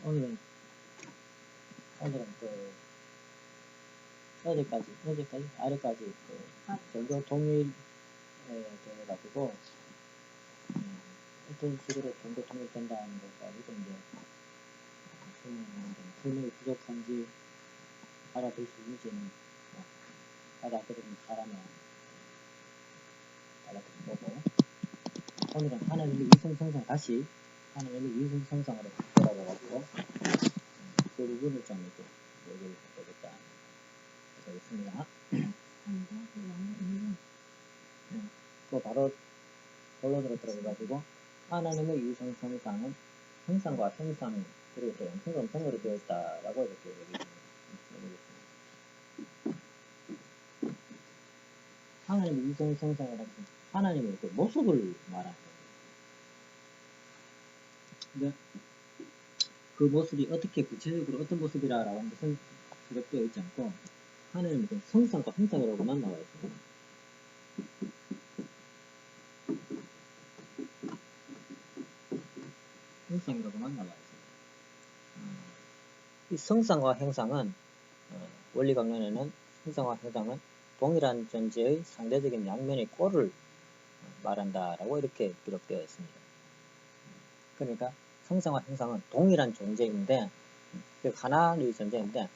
오늘은 어제까지 아래까지 종교 통일에 대해 가지고 어떤 식으로 종교 통일 된다는 것 가지고 이제 설명이 부족한지 알아들 수 있는지는 알아들은 사람에 알아들은 거고, 오늘은 하나님의 이성성상 다시 하나님의 이성성상으로 돌아가가지고 그 부분을 좀 이렇게 얘기를 해보겠다 하겠습니다. 또 바로 본론으로 들어가가지고 하나님의 이성성상은 형상과 형상 그리고 또 형성성으로 되어 있다라고 이렇게 얘기합니다. 하나님의 이성성상이라는 것은 하나님의 그 모습을 말하는 겁니다. 근데 그 모습이 어떻게 구체적으로 어떤 모습이라고 하는 것은 기록되어 있지 않고 하나님의 그 성상과 형상이라고만 나와 있습니다. 형상이라고만 나와 있습니다. 이 성상과 형상은 원리 강론에는 성상과 형상은 동일한 존재의 상대적인 양면의 꼴을 말한다라고 이렇게 기록되어 있습니다. 그러니까 성상과 형상은 동일한 존재인데, 즉 하나의 존재인데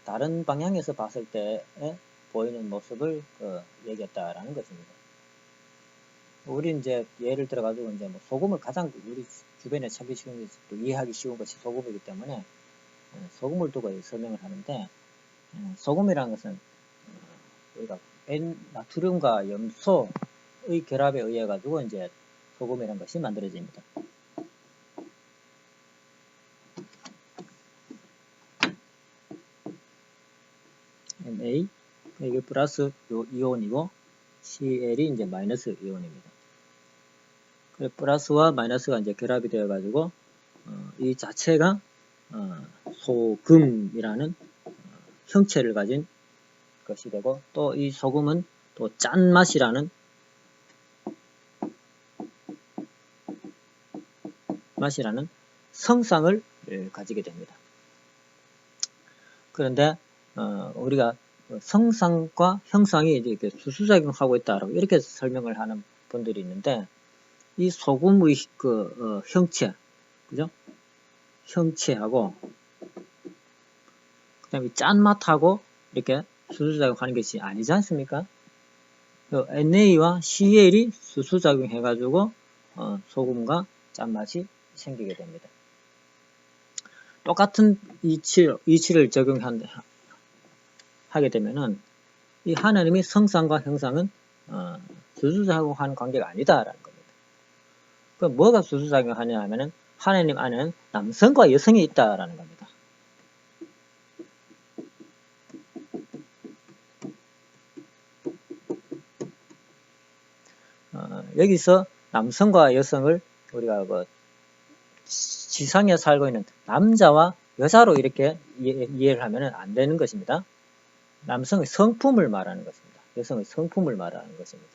다른 방향에서 봤을 때 보이는 모습을 얘기했다라는 것입니다. 우리 이제 예를 들어가지고 이제 뭐 소금을 가장 우리 주변에 찾기 쉬운 것이 또 이해하기 쉬운 것이 소금이기 때문에 소금을 두고 설명을 하는데, 소금이라는 것은 우리가 나트륨과 염소의 결합에 의해 가지고 이제 소금이라는 것이 만들어집니다. Na 이게 플러스 이온이고 Cl이 이제 마이너스 이온입니다. 그 플러스와 마이너스가 이제 결합이 되어 가지고 이 자체가 소금이라는 형체를 가진 것이 되고, 또 이 소금은 또 짠맛이라는 성상을 가지게 됩니다. 그런데 우리가 성상과 형상이 이렇게 수수작용하고 있다라고 이렇게 설명을 하는 분들이 있는데, 이 소금의 형체, 그죠? 형체하고 그다음에 짠맛하고 이렇게 수수작용하는 것이 아니지 않습니까? NA와 CL이 수수작용해가지고 소금과 짠맛이 생기게 됩니다. 똑같은 이치를 적용하게 되면은 이 하나님의 성상과 형상은 수수작용하는 관계가 아니다라는 겁니다. 그럼 뭐가 수수작용하냐 하면은 하나님 안에는 남성과 여성이 있다라는 겁니다. 여기서 남성과 여성을 우리가 지상에 살고 있는 남자와 여자로 이렇게 이해를 하면 안 되는 것입니다. 남성의 성품을 말하는 것입니다. 여성의 성품을 말하는 것입니다.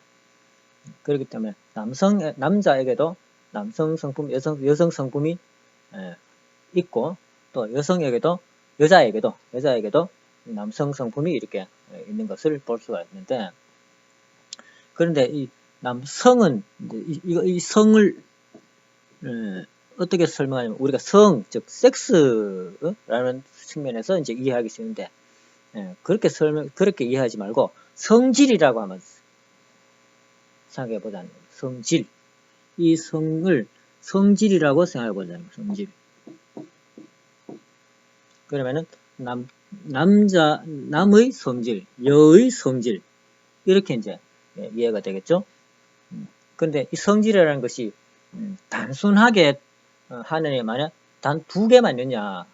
그렇기 때문에 남자에게도 남성 성품, 여성 성품이 있고, 또 여자에게도 남성 성품이 이렇게 있는 것을 볼 수가 있는데, 그런데 이 남성은 이 성을 어떻게 설명하냐면 우리가 즉 섹스라는 측면에서 이제 이해하기 쉬운데, 그렇게 이해하지 말고 성질이라고 하면 생각해 보자는 거예요. 성질. 이 성을 성질이라고 생각해 보자는 거예요. 성질. 그러면은 남의 성질, 여의 성질, 이렇게 이제 이해가 되겠죠? 그런데 이 성질이라는 것이 단순하게 하나님 안에 단 두 개만 있느냐,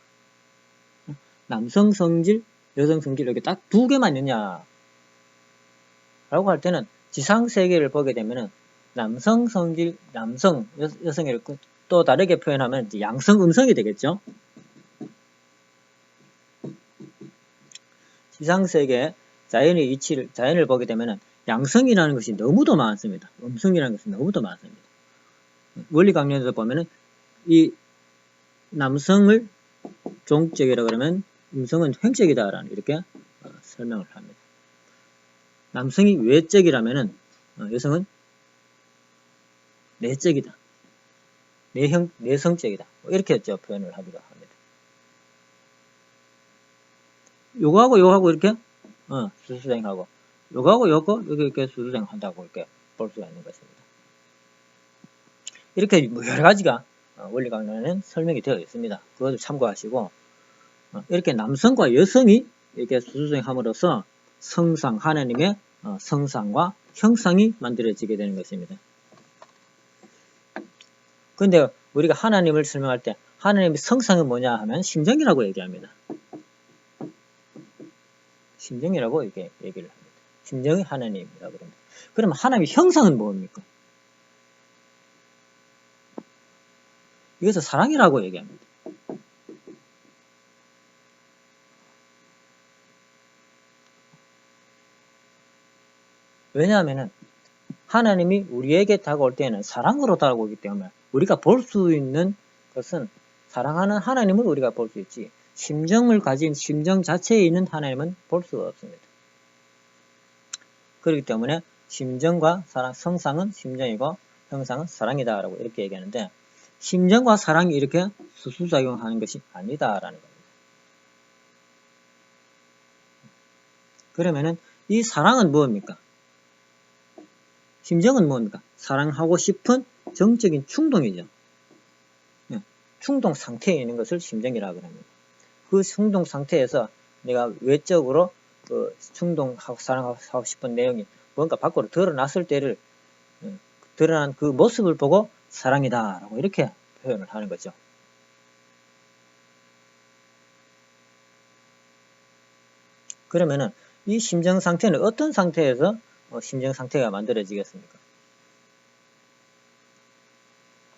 남성 성질, 여성 성질 이렇게 딱 두 개만 있느냐 라고 할 때는 지상 세계를 보게 되면은 남성 성질, 여성을 또 다르게 표현하면 이제 양성, 음성이 되겠죠? 지상 세계 자연을 보게 되면은 양성이라는 것이 너무도 많습니다. 음성이라는 것이 너무도 많습니다. 원리 강론에서 보면은 이 남성을 종적이라 그러면 음성은 횡적이다라는 이렇게 설명을 합니다. 남성이 외적이라면은 여성은 내적이다, 내성적이다 이렇게 표현을 하기도 합니다. 요거하고 이렇게 수수생하고 요거하고 요거 이렇게 수수생한다고 이렇게 볼 수가 있는 것입니다. 이렇게 여러 가지가 원리 강론에는 설명이 되어 있습니다. 그것을 참고하시고 이렇게 남성과 여성이 이렇게 수수생함으로써 성상, 하나님의 성상과 형상이 만들어지게 되는 것입니다. 근데 우리가 하나님을 설명할 때 하나님의 성상은 뭐냐 하면 심정이라고 얘기합니다. 심정이라고 이렇게 얘기를 합니다. 심정이 하나님이라고 합니다. 그러면 하나님의 형상은 뭡니까? 이것을 사랑이라고 얘기합니다. 왜냐하면 하나님이 우리에게 다가올 때는 사랑으로 다가오기 때문에 우리가 볼 수 있는 것은 사랑하는 하나님을 우리가 볼 수 있지 심정을 가진 심정 자체에 있는 하나님은 볼 수가 없습니다. 그렇기 때문에 심정과 사랑, 성상은 심정이고 형상은 사랑이다 라고 이렇게 얘기하는데 심정과 사랑이 이렇게 수수작용하는 것이 아니다라는 겁니다. 그러면은 이 사랑은 무엇입니까? 심정은 뭡니까? 사랑하고 싶은 정적인 충동이죠. 충동 상태에 있는 것을 심정이라고 합니다. 그 충동 상태에서 내가 외적으로 그 충동하고 사랑하고 싶은 내용이 뭔가 밖으로 드러났을 때를 드러난 그 모습을 보고 사랑이다 라고 이렇게 표현을 하는 거죠. 그러면은 이 심정 상태는 어떤 상태에서 심정 상태가 만들어지겠습니까?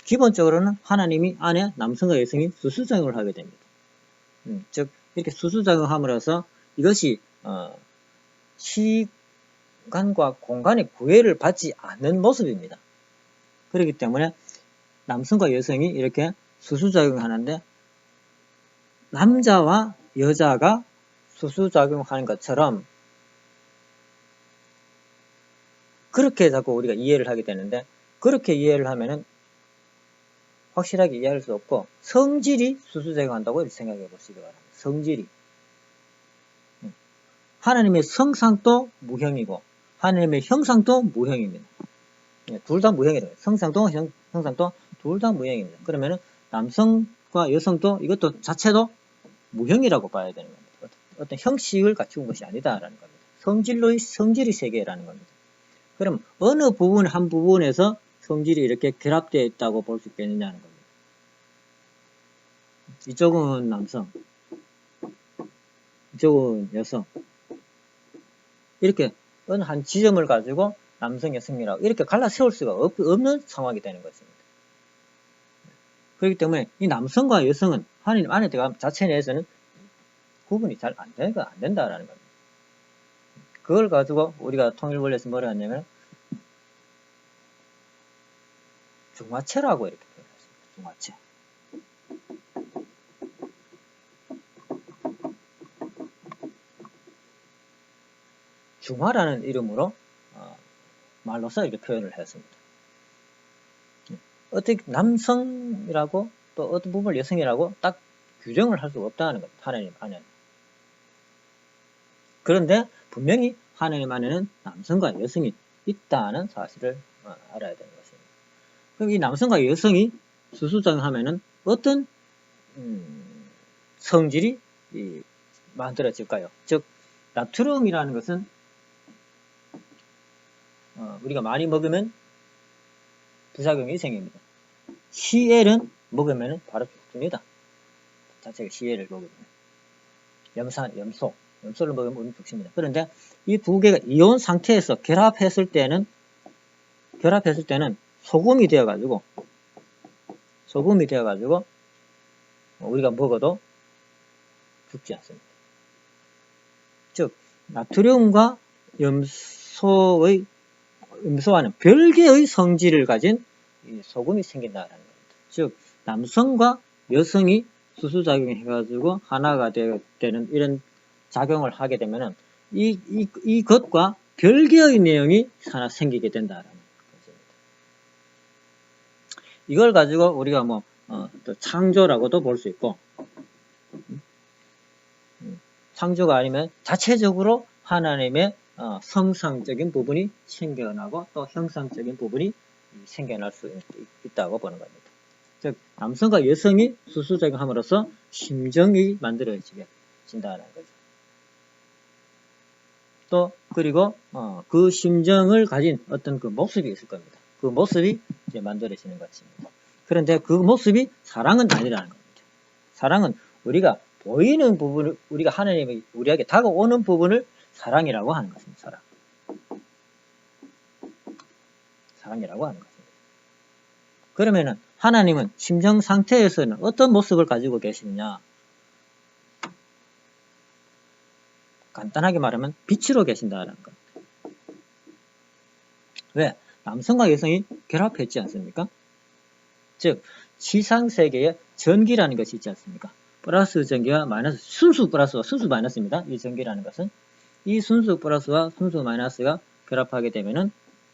기본적으로는 하나님이 안에 남성과 여성이 수수작용을 하게 됩니다. 즉 이렇게 수수작용함으로써 이것이 시간과 공간의 구애를 받지 않는 모습입니다. 그렇기 때문에 남성과 여성이 이렇게 수수작용하는데 남자와 여자가 수수작용하는 것처럼 그렇게 자꾸 우리가 이해를 하게 되는데 그렇게 이해를 하면은 확실하게 이해할 수 없고 성질이 수수작용한다고 생각해 보시기 바랍니다. 성질이 하나님의 성상도 무형이고 하나님의 형상도 무형입니다. 둘 다 무형이래요. 성상도 형상도 둘 다 무형입니다. 그러면은 남성과 여성도 이것도 자체도 무형이라고 봐야 되는 겁니다. 어떤 형식을 갖춘 것이 아니다라는 겁니다. 성질이 세계라는 겁니다. 그럼 어느 부분 한 부분에서 성질이 이렇게 결합되어 있다고 볼 수 있겠느냐는 겁니다. 이쪽은 남성, 이쪽은 여성. 이렇게 어느 한 지점을 가지고 남성, 여성이라고 이렇게 갈라 세울 수가 없는 상황이 되는 것입니다. 그렇기 때문에 이 남성과 여성은 하나님 안에 들어가 자체 내에서는 구분이 잘 안 된다라는 겁니다. 그걸 가지고 우리가 통일원리에서 뭐라 하냐면 중화체라고 이렇게 표현했습니다. 중화체. 중화라는 이름으로 말로서 이렇게 표현을 했습니다. 어떻게 남성이라고 또 어떤 부분을 여성이라고 딱 규정을 할 수가 없다는 겁니다. 하나님 안에는. 그런데 분명히 하나님 안에는 남성과 여성이 있다는 사실을 알아야 되는 것입니다. 그럼 이 남성과 여성이 수수작용하면은 어떤 성질이 만들어질까요? 즉 나트륨이라는 것은 우리가 많이 먹으면 부작용이 생깁니다. CL은 먹으면 바로 죽습니다. 자체가 CL을 먹으면 염소를 먹으면 우리는 죽습니다. 그런데 이 두 개가 이온 상태에서 결합했을 때는 소금이 되어가지고 우리가 먹어도 죽지 않습니다. 즉 나트륨과 염소와는 별개의 성질을 가진 이 소금이 생긴다는 겁니다. 즉 남성과 여성이 수수작용해가지고 하나가 되는 이런 작용을 하게 되면은 이것과 별개의 내용이 하나 생기게 된다라는 것입니다. 이걸 가지고 우리가 또 창조라고도 볼 수 있고, 창조가 아니면 자체적으로 하나님의 성상적인 부분이 생겨나고 또 형상적인 부분이 생겨날 수 있다고 보는 겁니다. 즉 남성과 여성이 수수작용함으로써 심정이 만들어지게 된다는 거죠. 또 그리고 그 심정을 가진 어떤 그 모습이 있을 겁니다. 그 모습이 이제 만들어지는 것입니다. 그런데 그 모습이 사랑은 아니라는 겁니다. 사랑은 우리가 보이는 부분을, 우리가 하나님이 우리에게 다가오는 부분을 사랑이라고 하는 것입니다. 사랑이라고 하는 것입니다. 그러면은 하나님은 심정 상태에서는 어떤 모습을 가지고 계시느냐? 간단하게 말하면 빛으로 계신다는 겁니다. 왜? 남성과 여성이 결합했지 않습니까? 즉 지상세계에 전기라는 것이 있지 않습니까? 플러스 전기와 마이너스, 순수 플러스와 순수 마이너스입니다. 이 전기라는 것은 이 순수 플러스와 순수 마이너스가 결합하게 되면은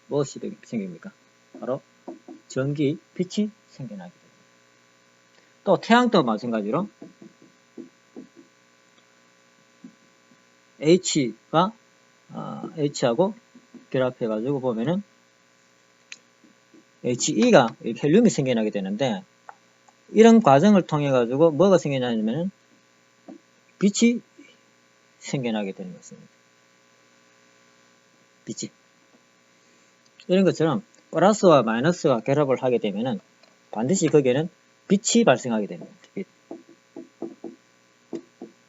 무엇이 생깁니까? 바로 전기, 빛이 생겨나게 됩니다. 또 태양도 마찬가지로 H하고 결합해가지고 보면은 HE가 헬륨이 생겨나게 되는데, 이런 과정을 통해 가지고 뭐가 생겨나냐면은 빛이 생겨나게 되는 것입니다. 빛이. 이런 것처럼 플러스와 마이너스가 결합을 하게 되면은 반드시 거기에는 빛이 발생하게 됩니다. 빛.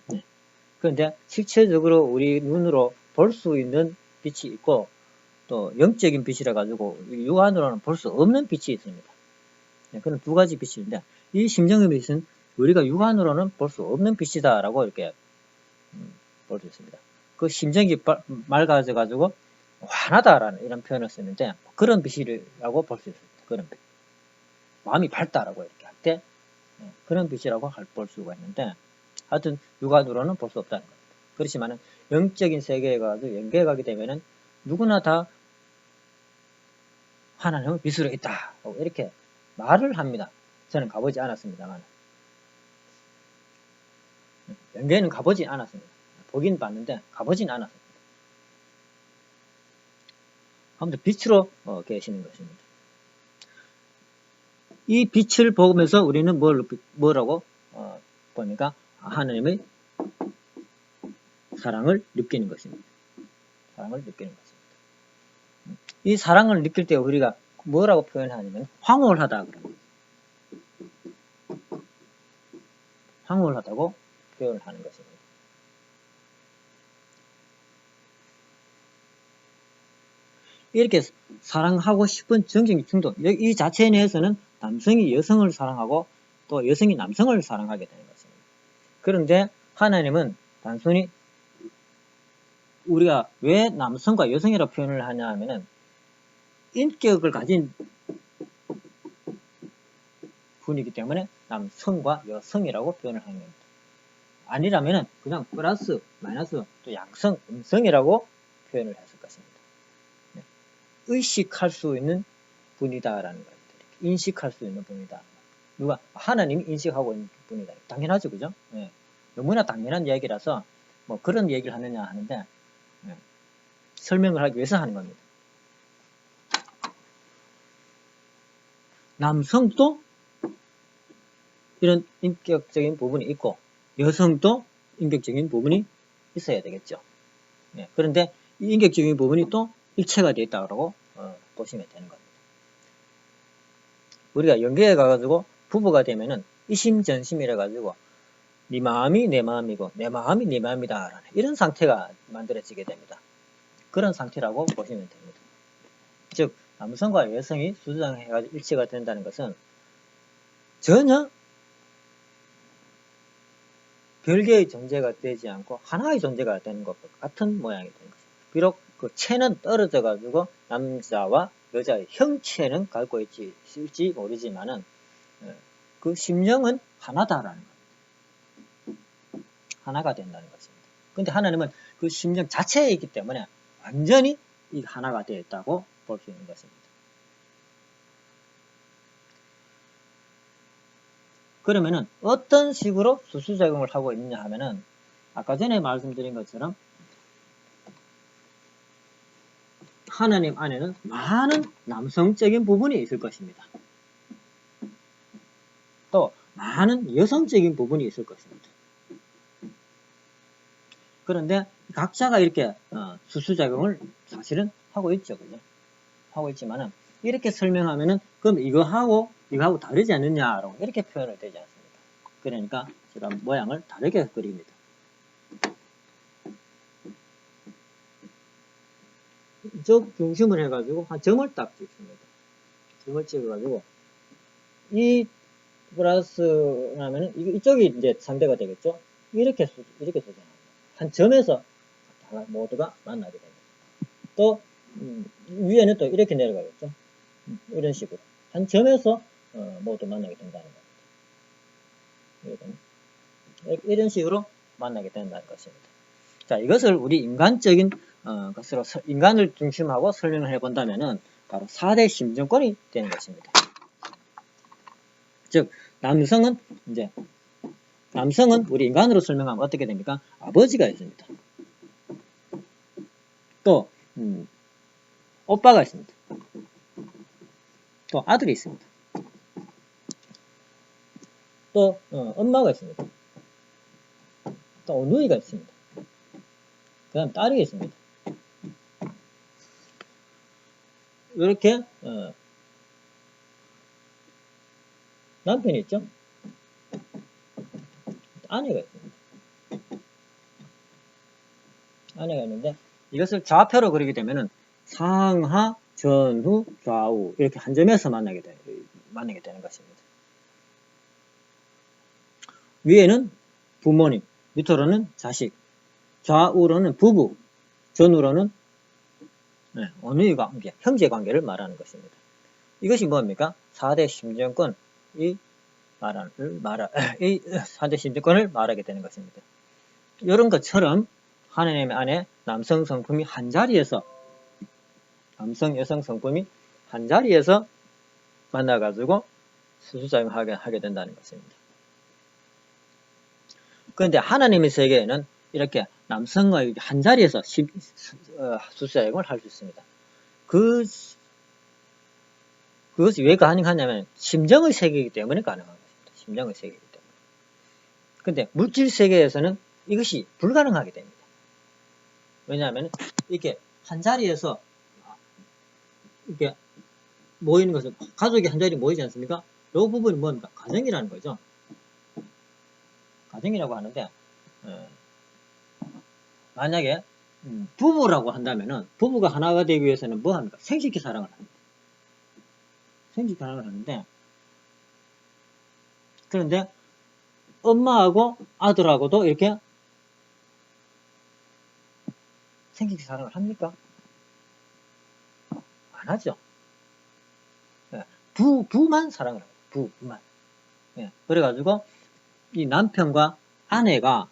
네. 그런데 실체적으로 우리 눈으로 볼 수 있는 빛이 있고, 또 영적인 빛이라 가지고 육안으로는 볼 수 없는 빛이 있습니다. 네, 그런 두 가지 빛이 있는데, 이 심정의 빛은 우리가 육안으로는 볼 수 없는 빛이다 라고 이렇게 볼 수 있습니다. 그 심정이 맑아져 가지고 환하다라는 이런 표현을 쓰는데, 그런 빛이라고 볼 수 있습니다. 그런 빛. 마음이 밝다라고 이렇게 할 때 그런 빛이라고 볼 수가 있는데, 하여튼 육안으로는 볼 수 없다는 겁니다. 그렇지만은 영적인 세계에 가서 연계가게 되면은 누구나 다 하나님은 빛으로 있다 이렇게 말을 합니다. 저는 가보지 않았습니다만, 연계는 가보지 않았습니다. 보긴 봤는데 가보진 않았습니다. 아무튼 빛으로 계시는 것입니다. 이 빛을 보면서 우리는 뭐라고 보니까 하나님의 사랑을 느끼는 것입니다. 사랑을 느끼는 것입니다. 이 사랑을 느낄 때 우리가 뭐라고 표현하냐면 황홀하다 그럽니다. 황홀하다고 표현을 하는 것입니다. 이렇게 사랑하고 싶은 정신의 충동, 이 자체 내에서는 남성이 여성을 사랑하고 또 여성이 남성을 사랑하게 되는 것입니다. 그런데 하나님은 단순히 우리가 왜 남성과 여성이라고 표현을 하냐 하면은 인격을 가진 분이기 때문에 남성과 여성이라고 표현을 하는 겁니다. 아니라면은 그냥 플러스, 마이너스, 또 양성, 음성이라고 표현을 했을 것입니다. 네. 의식할 수 있는 분이다라는 겁니다. 인식할 수 있는 분이다. 누가? 하나님이 인식하고 있는 분이다. 당연하죠, 그죠? 네. 너무나 당연한 얘기라서 뭐 그런 얘기를 하느냐 하는데, 네. 설명을 하기 위해서 하는 겁니다. 남성도 이런 인격적인 부분이 있고 여성도 인격적인 부분이 있어야 되겠죠. 네. 그런데 이 인격적인 부분이 또 일체가 되어 있다고 보시면 되는 겁니다. 우리가 연계해 가지고 부부가 되면은 이심전심이라 가지고 네 마음이 내 마음이고 내 마음이 네 마음이다 라는 이런 상태가 만들어지게 됩니다. 그런 상태라고 보시면 됩니다. 즉 남성과 여성이 수주장해가지고 일체가 된다는 것은 전혀 별개의 존재가 되지 않고 하나의 존재가 되는 것과 같은 모양이 되는 것입니다. 비록 그 체는 떨어져 가지고 남자와 여자의 형체는 갖고 있을지 모르지만은 그 심령은 하나다라는 겁니다. 하나가 된다는 것입니다. 근데 하나님은 그 심정 자체에 있기 때문에 완전히 이 하나가 되어 있다고 볼 수 있는 것입니다. 그러면은 어떤 식으로 수수작용을 하고 있느냐 하면은 아까 전에 말씀드린 것처럼 하나님 안에는 많은 남성적인 부분이 있을 것입니다. 또 많은 여성적인 부분이 있을 것입니다. 그런데 각자가 이렇게 수수작용을 사실은 하고 있죠. 그죠? 하고 있지만은 이렇게 설명하면은 그럼 이거하고 다르지 않느냐라고 이렇게 표현을 되지 않습니다. 그러니까 제가 모양을 다르게 그립니다. 이쪽 중심을 해가지고 한 점을 딱 찍습니다. 점을 찍어가지고 이 플러스 하면은 이쪽이 이제 상대가 되겠죠. 이렇게 쓰잖아요. 한 점에서 모두가 만나게 됩니다. 또 위에는 또 이렇게 내려가겠죠. 이런 식으로 한 점에서 모두 만나게 된다는 겁니다. 이런 식으로 만나게 된다는 것입니다. 자, 이것을 우리 인간적인 것으로 인간을 중심하고 설명을 해본다면은 바로 4대 심정권이 되는 것입니다. 즉 남성은 우리 인간으로 설명하면 어떻게 됩니까? 아버지가 있습니다. 또 오빠가 있습니다. 또 아들이 있습니다. 또 엄마가 있습니다. 또 어누이가 있습니다. 그 다음 딸이 있습니다. 이렇게 남편이 있죠. 아내가 있습니다. 아내가 있는데 이것을 좌표로 그리게 되면은 상하, 전후, 좌우 이렇게 한 점에서 만나게 되는 것입니다. 위에는 부모님, 밑으로는 자식, 좌우로는 부부, 전후로는 어느의 관계, 형제 관계를 말하는 것입니다. 이것이 뭡니까? 4대 심정권, 이 4대 심정권을 말하게 되는 것입니다. 이런 것처럼 하나님 안에 남성 성품이 한 자리에서 남성, 여성 성품이 한 자리에서 만나가지고 수수작용을 하게 된다는 것입니다. 그런데 하나님의 세계에는 이렇게 남성과 한 자리에서 수수작용을 할 수 있습니다. 그것이 왜 가능하냐면 심정의 세계이기 때문에 가능한 것입니다. 심정의 세계이기 때문에. 그런데 물질 세계에서는 이것이 불가능하게 됩니다. 왜냐하면 이렇게 한 자리에서 이렇게 모이는 것은 가족이 한 자리에 모이지 않습니까? 이 부분이 뭡니까? 가정이라는 거죠. 가정이라고 하는데 만약에 부부라고 한다면은 부부가 하나가 되기 위해서는 뭐 합니까? 생식기 사랑을 합니다. 생식기 사랑을 하는데 그런데 엄마하고 아들하고도 이렇게 생식기 사랑을 합니까? 안 하죠. 부만 사랑을 합니다. 부만. 그래가지고 이 남편과 아내가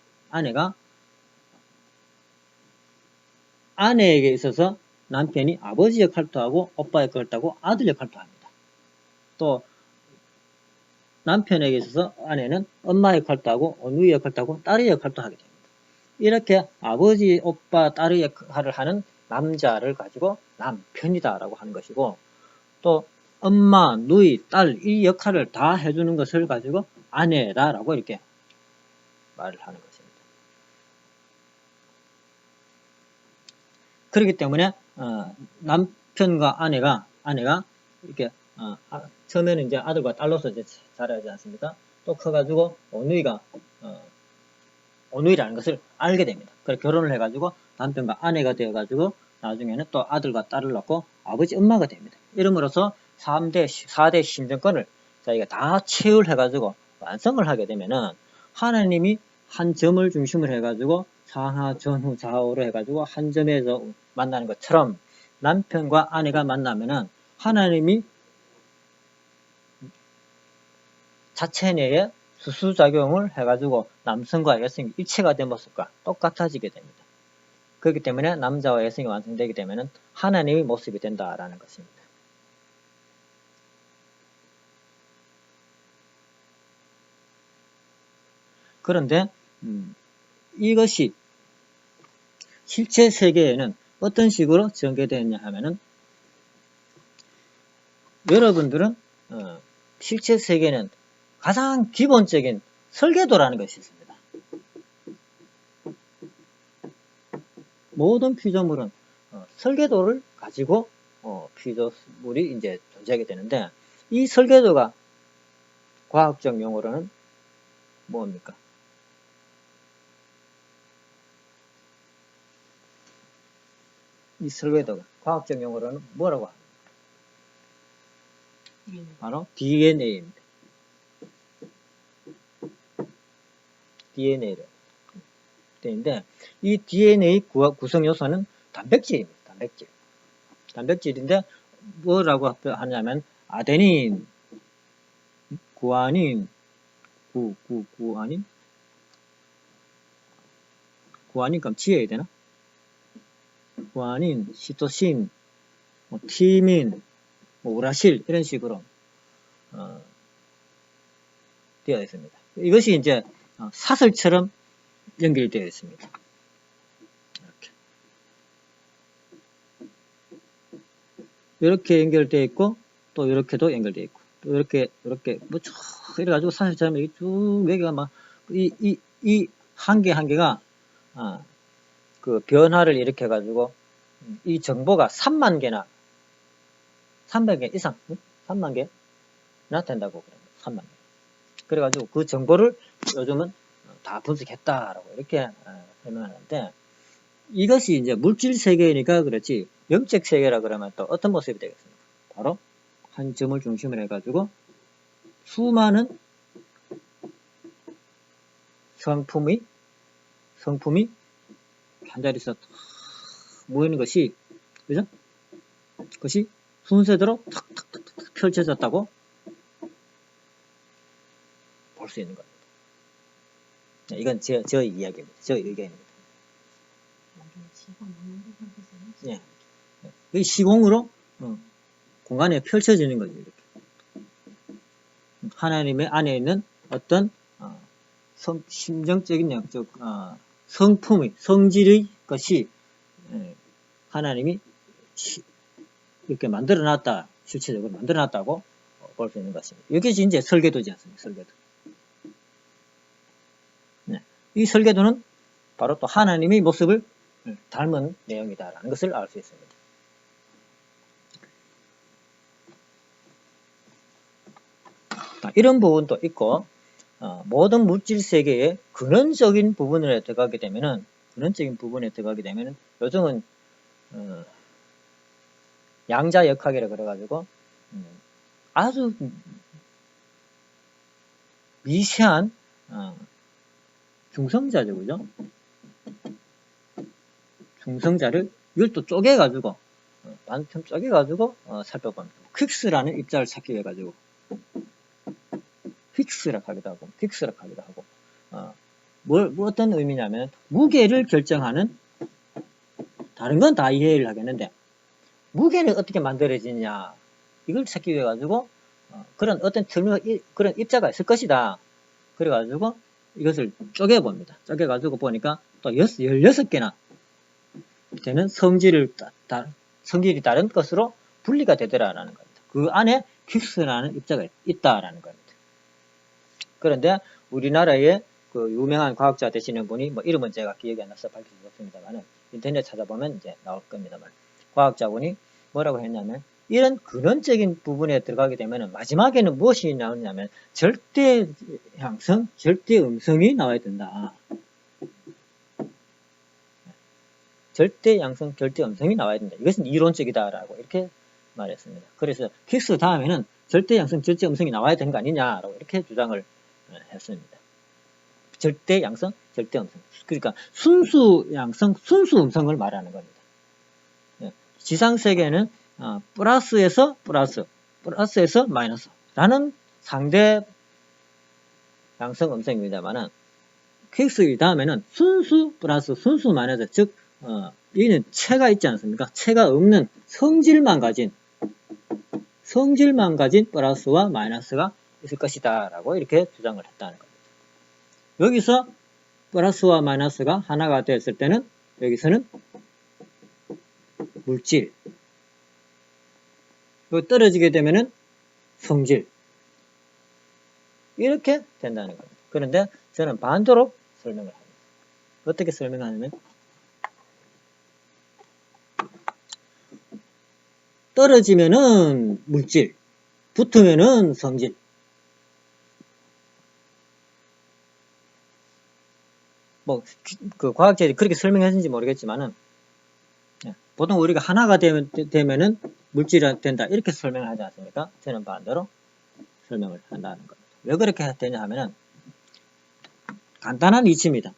아내에게 있어서 남편이 아버지 역할도 하고 오빠 역할도 하고 아들 역할도 합니다. 또 남편에게 있어서 아내는 엄마 역할도 하고 어누이 역할도 하고 딸의 역할도 하게 됩니다. 이렇게 아버지, 오빠, 딸의 역할을 하는 남자를 가지고 남편이다 라고 하는 것이고 또 엄마, 누이, 딸 이 역할을 다 해주는 것을 가지고 아내다 라고 이렇게 말을 하는 것입니다. 그렇기 때문에 남편과 아내가 이렇게 처음에는 이제 아들과 딸로서 이제 자라지 않습니까? 또 커가지고 어누이라는 것을 알게 됩니다. 그래서 결혼을 해가지고 남편과 아내가 되어가지고 나중에는 또 아들과 딸을 낳고 아버지, 엄마가 됩니다. 이름으로써 4대 심정권을 저희가 다 체울해가지고 완성을 하게 되면은 하나님이 한 점을 중심으로 해가지고 상하, 전후, 좌우로 해가지고 한 점에서 만나는 것처럼 남편과 아내가 만나면은 하나님이 자체 내에 수수작용을 해가지고 남성과 여성이 일체가 된 모습과 똑같아지게 됩니다. 그렇기 때문에 남자와 여성이 완성되게 되면 하나님의 모습이 된다라는 것입니다. 그런데 이것이 실제 세계에는 어떤 식으로 전개되었냐 하면은, 여러분들은 실제 세계는 가장 기본적인 설계도라는 것이 있습니다. 모든 피조물은 설계도를 가지고 피조물이 이제 존재하게 되는데, 이 설계도가 과학적 용어로는 뭡니까? 이 설계도가 과학적 용어로는 뭐라고 합니까? 바로 DNA입니다. DNA를 되는데, 이 DNA 구성 요소는 단백질입니다. 단백질인데 뭐라고 하냐면 아데닌, 구아닌, 구아닌 그럼 지어야 되나? 구아닌, 시토신, 티민, 우라실 이런 식으로 되어 있습니다. 이것이 이제 사슬처럼 연결되어 있습니다. 이렇게 연결되어 있고, 또 이렇게도 연결되어 있고, 또 이렇게 뭐 쭉 이래가지고 사슬처럼 이렇게 쭉 여기가 막 이 한 개가 그 변화를 일으켜가지고 이 정보가 3만 개나 300개 이상 3만 개나 된다고 그래요. 3만 개. 그래가지고 그 정보를 요즘은 다 분석했다라고 이렇게 설명하는데, 이것이 이제 물질 세계니까 그렇지 영적 세계라 그러면 또 어떤 모습이 되겠습니까? 바로 한 점을 중심으로 해가지고 수많은 성품이 한 자리에서 모이는 것이, 그죠? 그것이 순서대로 탁탁탁 펼쳐졌다고 볼 수 있는 겁니다. 이건 저의 이야기입니다. 저의 의견입니다. 예. 이 시공으로 공간에 펼쳐지는 거죠. 이렇게. 하나님의 안에 있는 어떤 심정적인 영적 성질의 것이 하나님이 이렇게 만들어놨다, 실체적으로 만들어놨다고 볼 수 있는 것입니다. 이것이 이제 설계도지 않습니까? 설계도. 네. 이 설계도는 바로 또 하나님의 모습을 닮은 내용이다라는 것을 알 수 있습니다. 이런 부분도 있고, 모든 물질 세계의 근원적인 부분에 들어가게 되면은, 요즘은 양자역학이라 그래가지고 아주 미세한 중성자죠, 그죠? 중성자를 이걸 또 쪼개가지고 반쯤 쪼개가지고 살펴봅니다. 퀵스라는 입자를 찾기 위해 가지고 퀵스라고 하기도 하고 뭐 어떤 의미냐면 무게를 결정하는, 다른 건 다 이해를 하겠는데 무게는 어떻게 만들어지냐 이걸 찾기 위해 가지고 그런 어떤 그런 입자가 있을 것이다. 그래 가지고 이것을 쪼개 봅니다. 쪼개 가지고 보니까 또 16개나 되는 성질이 다른 것으로 분리가 되더라라는 겁니다. 그 안에 퀵스라는 입자가 있다라는 겁니다. 그런데 우리나라의 그 유명한 과학자 되시는 분이, 뭐 이름은 제가 기억이 안 나서 밝힐 수 없습니다만 인터넷 찾아보면 이제 나올 겁니다만, 과학자분이 뭐라고 했냐면 이런 근원적인 부분에 들어가게 되면 마지막에는 무엇이 나오냐면 절대 양성, 절대 음성이 나와야 된다. 절대 양성, 절대 음성이 나와야 된다. 이것은 이론적이다라고 이렇게 말했습니다. 그래서 퀵스 다음에는 절대 양성, 절대 음성이 나와야 되는 거 아니냐라고 이렇게 주장을 했습니다. 절대 양성, 절대 음성. 그러니까 순수 양성, 순수 음성을 말하는 겁니다. 지상세계는 플러스에서 마이너스라는 상대 양성, 음성입니다만은 QX 다음에는 순수 플러스 순수 마이너스, 즉 여기는 체가 있지 않습니까? 체가 없는 성질만 가진 플러스와 마이너스가 있을 것이다 라고 이렇게 주장을 했다는 겁니다. 여기서 플러스와 마이너스가 하나가 되었을 때는 여기서는 물질, 떨어지게 되면은 성질, 이렇게 된다는 겁니다. 그런데 저는 반대로 설명을 합니다. 어떻게 설명하냐면 떨어지면은 물질, 붙으면은 성질. 그 과학자들이 그렇게 설명했는지 모르겠지만은, 보통 우리가 하나가 되면은 물질이 된다, 이렇게 설명을 하지 않습니까? 저는 반대로 설명을 한다는 겁니다. 왜 그렇게 되냐 하면은, 간단한 이치입니다.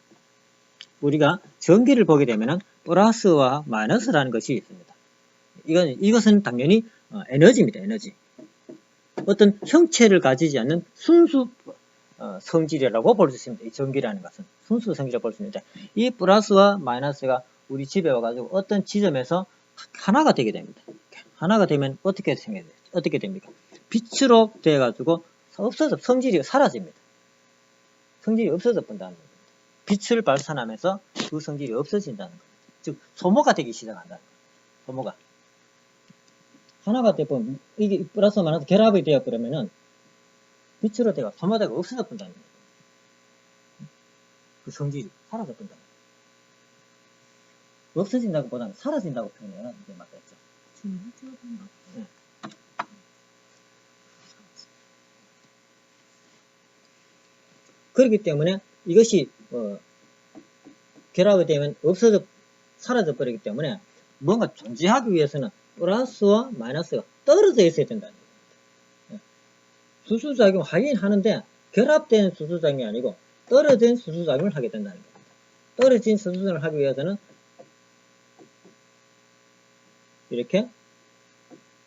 우리가 전기를 보게 되면은 플러스와 마이너스라는 것이 있습니다. 이것은 당연히 에너지입니다. 에너지. 어떤 형체를 가지지 않는 순수 성질이라고 볼 수 있습니다. 이 전기라는 것은 순수 성질이라고 볼 수 있는데, 이 플러스와 마이너스가 우리 집에 와가지고 어떤 지점에서 하나가 되게 됩니다. 하나가 되면 어떻게 됩니까? 빛으로 돼가지고 성질이 사라집니다. 성질이 없어져 본다는 겁니다. 빛을 발산하면서 그 성질이 없어진다는 겁니다. 즉 소모가 되기 시작한다는 겁니다. 소모가 하나가 되면 이게 플러스와 마이너스 결합이 되어 그러면은 빛으로 돼가 소모되가 없어져 본다는 겁니다. 그 성질이 사라져 본다는 겁니다. 없어진다고 보다는 사라진다고 표현해야 이제 맞겠죠. 네. 그렇기 때문에 이것이 결합이 되면 사라져 버리기 때문에 뭔가 존재하기 위해서는 플러스와 마이너스가 떨어져 있어야 된다는 겁니다. 수소작용 하긴 하는데 결합된 수소작용이 아니고 떨어진 수소작용을 하게 된다는 겁니다. 떨어진 수소작용을 하기 위해서는 이렇게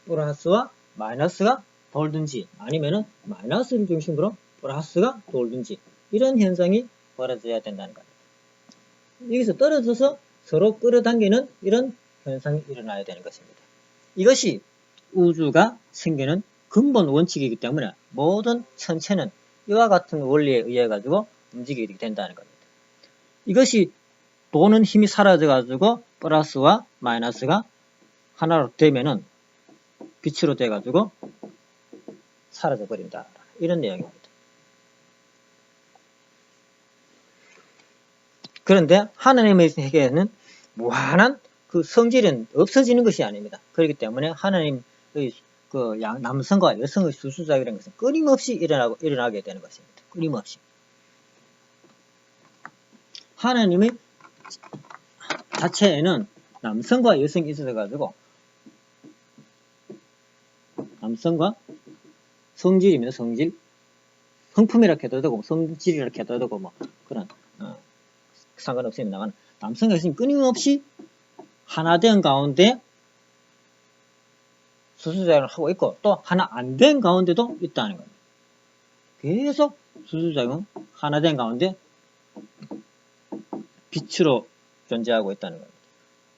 플러스와 마이너스가 돌든지 아니면은 마이너스를 중심으로 플러스가 돌든지 이런 현상이 벌어져야 된다는 겁니다. 여기서 떨어져서 서로 끌어당기는 이런 현상이 일어나야 되는 것입니다. 이것이 우주가 생기는 근본 원칙이기 때문에 모든 천체는 이와 같은 원리에 의해 가지고 움직이게 된다는 겁니다. 이것이 도는 힘이 사라져 가지고 플러스와 마이너스가 하나로 되면은 빛으로 돼 가지고 사라져 버린다, 이런 내용입니다. 그런데 하나님의 세계에는 무한한 그 성질은 없어지는 것이 아닙니다. 그렇기 때문에 하나님의 그 남성과 여성의 수수작용이라는 것은 끊임없이 일어나게 되는 것입니다. 끊임없이. 하나님의 자체에는 남성과 여성이 있어서 가지고 남성과 성질입니다. 성질. 성품이라고 해도 되고 성질이라고 해도 되고 뭐 그런 상관없습니다만, 남성과 여성이 끊임없이 하나된 가운데 수수작용을 하고 있고 또 하나 안 된 가운데도 있다는 겁니다. 계속 수수작용 하나된 가운데 빛으로 존재하고 있다는 겁니다.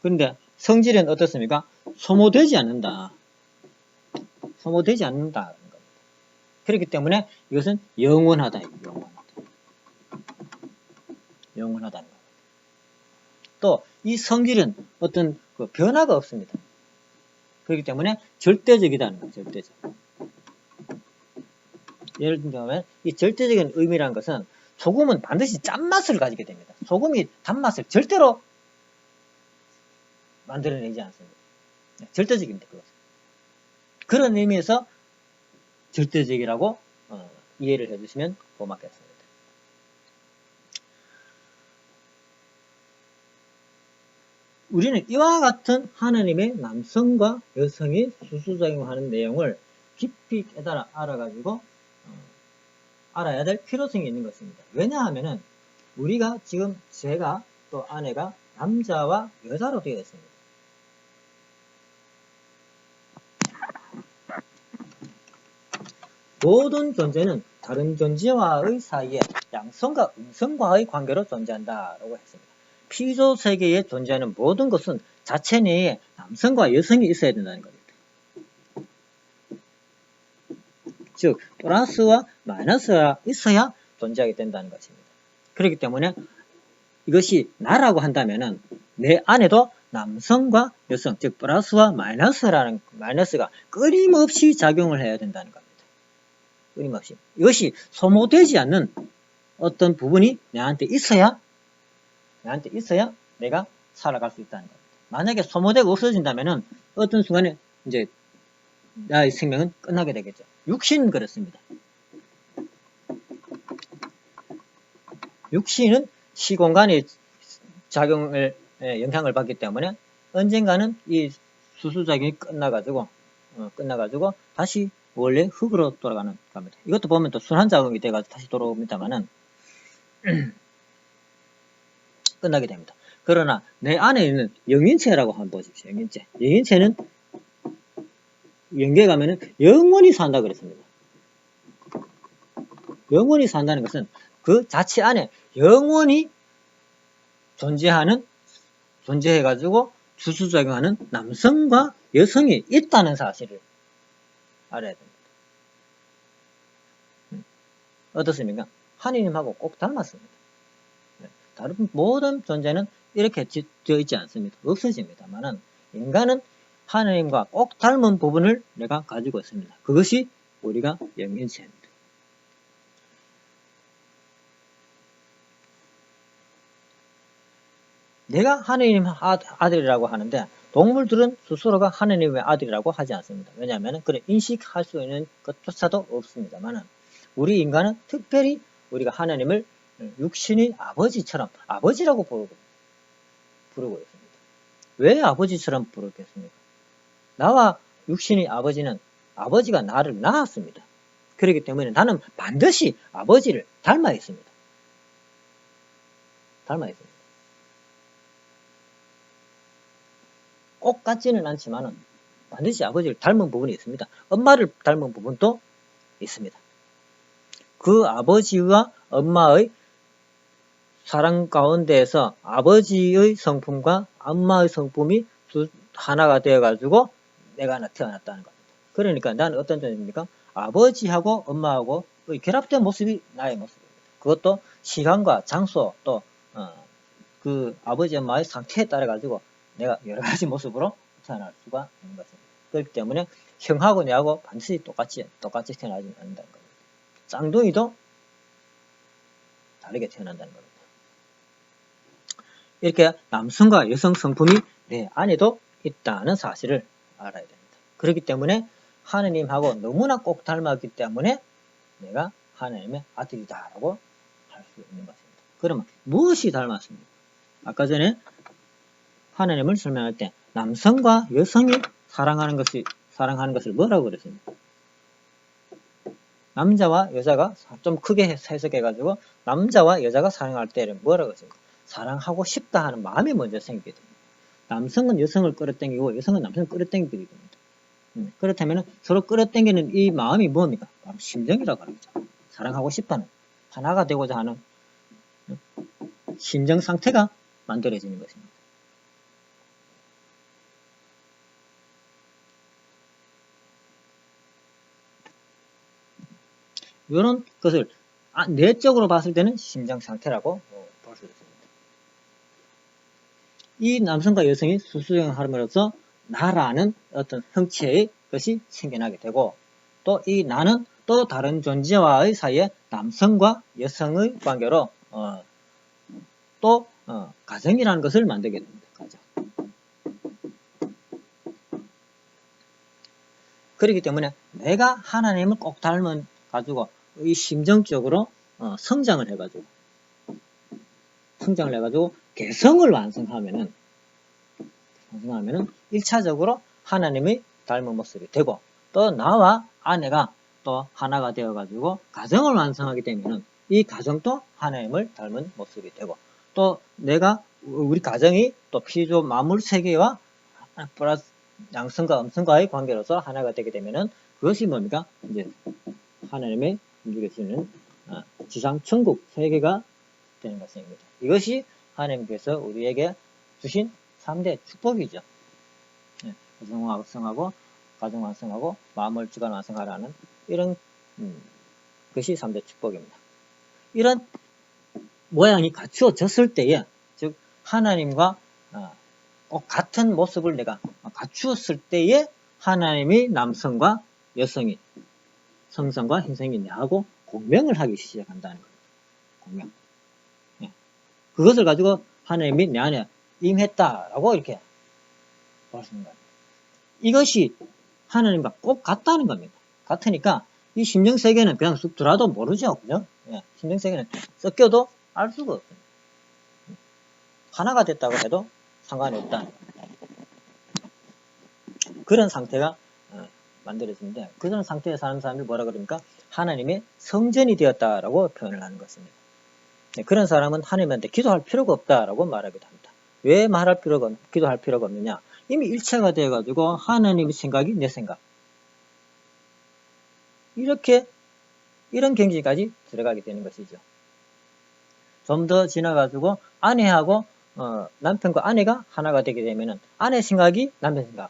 그런데 성질은 어떻습니까? 소모되지 않는다. 소모되지 않는다는 겁니다. 그렇기 때문에 이것은 영원하다. 영원하다는 겁니다. 또 이 성질은 어떤 그 변화가 없습니다. 그렇기 때문에 절대적이다는 거예요. 절대적. 예를 들면 이 절대적인 의미라는 것은 소금은 반드시 짠맛을 가지게 됩니다. 소금이 단맛을 절대로 만들어내지 않습니다. 절대적입니다. 그것은. 그런 의미에서 절대적이라고 이해를 해주시면 고맙겠습니다. 우리는 이와 같은 하나님의 남성과 여성이 수수작용하는 내용을 깊이 깨달아 알아가지고 알아야 될 필요성이 있는 것입니다. 왜냐하면은 우리가 지금 제가 또 아내가 남자와 여자로 되어 있습니다. 모든 존재는 다른 존재와의 사이에 양성과 음성과의 관계로 존재한다라고 했습니다. 피조 세계에 존재하는 모든 것은 자체 내에 남성과 여성이 있어야 된다는 겁니다. 즉 플러스와 마이너스가 있어야 존재하게 된다는 것입니다. 그렇기 때문에 이것이 나라고 한다면은 내 안에도 남성과 여성, 즉 플러스와 마이너스가 끊임없이 작용을 해야 된다는 겁니다. 끊임없이. 이것이 소모되지 않는 어떤 부분이 내한테 있어야 내가 살아갈 수 있다는 겁니다. 만약에 소모되고 없어진다면은 어떤 순간에 이제 나의 생명은 끝나게 되겠죠. 육신은 그렇습니다. 육신은 시공간의 영향을 받기 때문에 언젠가는 이 수수작용이 끝나가지고 다시 원래 흙으로 돌아가는 겁니다. 이것도 보면 또 순환작용이 돼가지고 다시 돌아옵니다만은 끝나게 됩니다. 그러나 내 안에 있는 영인체라고 한번 보십시오. 영인체는 영계에 가면은 영원히 산다 그랬습니다. 영원히 산다는 것은 그 자체 안에 영원히 존재해가지고 주수작용하는 남성과 여성이 있다는 사실을 알아야 됩니다. 어떻습니까? 하느님하고 꼭 닮았습니다. 다른 모든 존재는 이렇게 되어 있지 않습니다. 없어집니다만은 인간은 하느님과 꼭 닮은 부분을 내가 가지고 있습니다. 그것이 우리가 영인체입니다. 내가 하느님 아들이라고 하는데 동물들은 스스로가 하느님의 아들이라고 하지 않습니다. 왜냐하면 그런 인식할 수 있는 것조차도 없습니다만 우리 인간은 특별히 우리가 하느님을 육신의 아버지처럼 아버지라고 부르고 있습니다. 왜 아버지처럼 부르겠습니까? 나와 육신의 아버지는 아버지가 나를 낳았습니다. 그렇기 때문에 나는 반드시 아버지를 닮아 있습니다. 꼭 같지는 않지만 반드시 아버지를 닮은 부분이 있습니다. 엄마를 닮은 부분도 있습니다. 그 아버지와 엄마의 사랑 가운데에서 아버지의 성품과 엄마의 성품이 하나가 되어가지고 내가 하나 태어났다는 겁니다. 그러니까 나는 어떤 존재입니까? 아버지하고 엄마하고 결합된 모습이 나의 모습입니다. 그것도 시간과 장소 또 그 아버지 엄마의 상태에 따라 가지고 내가 여러 가지 모습으로 태어날 수가 있는 것입니다. 그렇기 때문에 형하고 내하고 반드시 똑같이 태어나지 않는다는 겁니다. 쌍둥이도 다르게 태어난다는 겁니다. 이렇게 남성과 여성 성품이 내 안에도 있다는 사실을 알아야 됩니다. 그렇기 때문에 하느님하고 너무나 꼭 닮았기 때문에 내가 하느님의 아들이다라고 할 수 있는 것입니다. 그러면 무엇이 닮았습니까? 아까 전에 하느님을 설명할 때 남성과 여성이 사랑하는 것을 뭐라고 그랬습니까? 남자와 여자가 좀 크게 해석해가지고 남자와 여자가 사랑할 때를 뭐라고 했습니까? 사랑하고 싶다 하는 마음이 먼저 생기게 됩니다. 남성은 여성을 끌어당기고 여성은 남성을 끌어당기게 됩니다. 그렇다면 서로 끌어당기는 이 마음이 뭡니까? 바로 심정이라고 합니다. 사랑하고 싶다는 하나가 되고자 하는 심정 상태가 만들어지는 것입니다. 이런 것을 내적으로 봤을 때는 심정 상태라고 볼 수 있습니다. 이 남성과 여성이 수수작용함으로써 나라는 어떤 형체의 것이 생겨나게 되고 또 이 나는 또 다른 존재와의 사이에 남성과 여성의 관계로 또 가정이라는 것을 만들게 됩니다. 가정. 그렇기 때문에 내가 하나님을 꼭 닮은 가지고 이 심정적으로 성장을 해가지고 개성을 완성하면은 1차적으로 하나님의 닮은 모습이 되고 또 나와 아내가 또 하나가 되어가지고 가정을 완성하게 되면은 이 가정도 하나님을 닮은 모습이 되고 또 우리 가정이 또 피조 만물 세계와 플러스 양성과 음성과의 관계로서 하나가 되게 되면은 그것이 뭡니까? 이제 하나님의 움직여지는 지상 천국 세계가 되는 것입니다. 이것이 하나님께서 우리에게 주신 3대 축복이죠. 성하고 가정 완성하고 마음을 주관 완성하라는 이런 것이 3대 축복입니다. 이런 모양이 갖추어졌을 때에, 즉 하나님과 꼭 같은 모습을 내가 갖추었을 때에 하나님이 남성과 여성이, 성성과 흰성이 내하고 공명을 하기 시작한다는 겁니다. 공명. 그것을 가지고 하나님이 내 안에 임했다라고 이렇게 보시는 겁니다. 이것이 하나님과 꼭 같다는 겁니다. 같으니까 이 심정세계는 그냥 쑥 들어도 모르죠. 그죠? 심정세계는 섞여도 알 수가 없습니다. 하나가 됐다고 해도 상관이 없다는 겁니다. 그런 상태가 만들어집니다. 그런 상태에 사는 사람을 뭐라 그럽니까? 하나님의 성전이 되었다라고 표현을 하는 것입니다. 그런 사람은 하나님한테 기도할 필요가 없다라고 말하기도 합니다. 왜 기도할 필요가 없느냐? 이미 일체가 되어가지고 하나님의 생각이 내 생각. 이런 경지까지 들어가게 되는 것이죠. 좀 더 지나가지고 아내하고 남편과 아내가 하나가 되게 되면은 아내 생각이 남편 생각.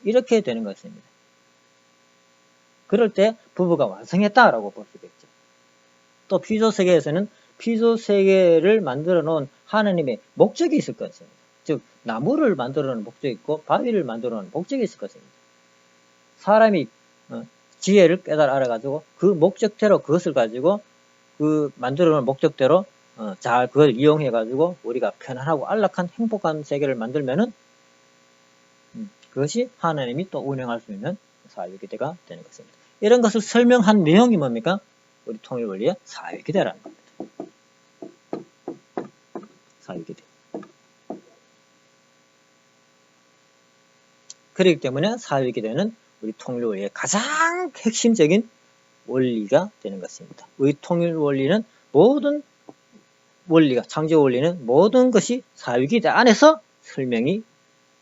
이렇게 되는 것입니다. 그럴 때 부부가 완성했다라고 볼 수 있겠죠. 또 피조세계에서는 피조세계를 만들어 놓은 하나님의 목적이 있을 것입니다. 즉 나무를 만들어 놓은 목적이 있고 바위를 만들어 놓은 목적이 있을 것입니다. 사람이 지혜를 깨달아 알아가지고 그 목적대로 그것을 가지고 그 만들어 놓은 목적대로 잘 그걸 이용해 가지고 우리가 편안하고 안락한 행복한 세계를 만들면은 그것이 하나님이 또 운영할 수 있는 사회기대가 되는 것입니다. 이런 것을 설명한 내용이 뭡니까? 우리 통일원리의 사회기대라는 겁니다. 사회기대. 그렇기 때문에 사회기대는 우리 통일원리의 가장 핵심적인 원리가 되는 것입니다. 우리 통일원리는 모든 원리가, 창조원리는 모든 것이 사회기대 안에서 설명이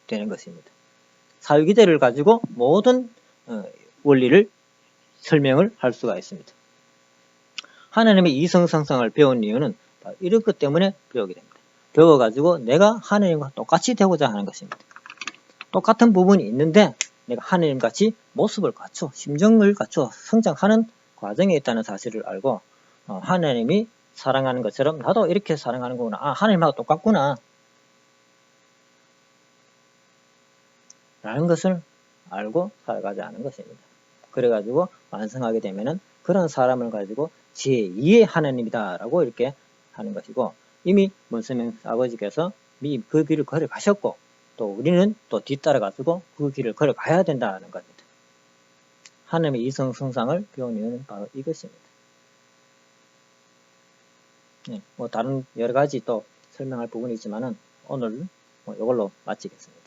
되는 것입니다. 사회기대를 가지고 모든 원리를 설명을 할 수가 있습니다. 하나님의 이성성상을 배운 이유는 이런 것 때문에 배우게 됩니다. 배워가지고 내가 하나님과 똑같이 되고자 하는 것입니다. 똑같은 부분이 있는데 내가 하나님같이 모습을 갖춰, 심정을 갖춰 성장하는 과정에 있다는 사실을 알고 하나님이 사랑하는 것처럼 나도 이렇게 사랑하는 거구나. 하나님하고 똑같구나. 라는 것을 알고 살아가자는 것입니다. 그래가지고 완성하게 되면은 그런 사람을 가지고 제2의 하나님이다 라고 이렇게 하는 것이고, 이미 문세명 아버지께서 그 길을 걸어가셨고 또 우리는 또 뒤따라가지고 그 길을 걸어가야 된다는 겁니다. 하나님의 이성성상을 배운 이유는 바로 이것입니다. 다른 여러가지 또 설명할 부분이 있지만은 오늘 이걸로 마치겠습니다.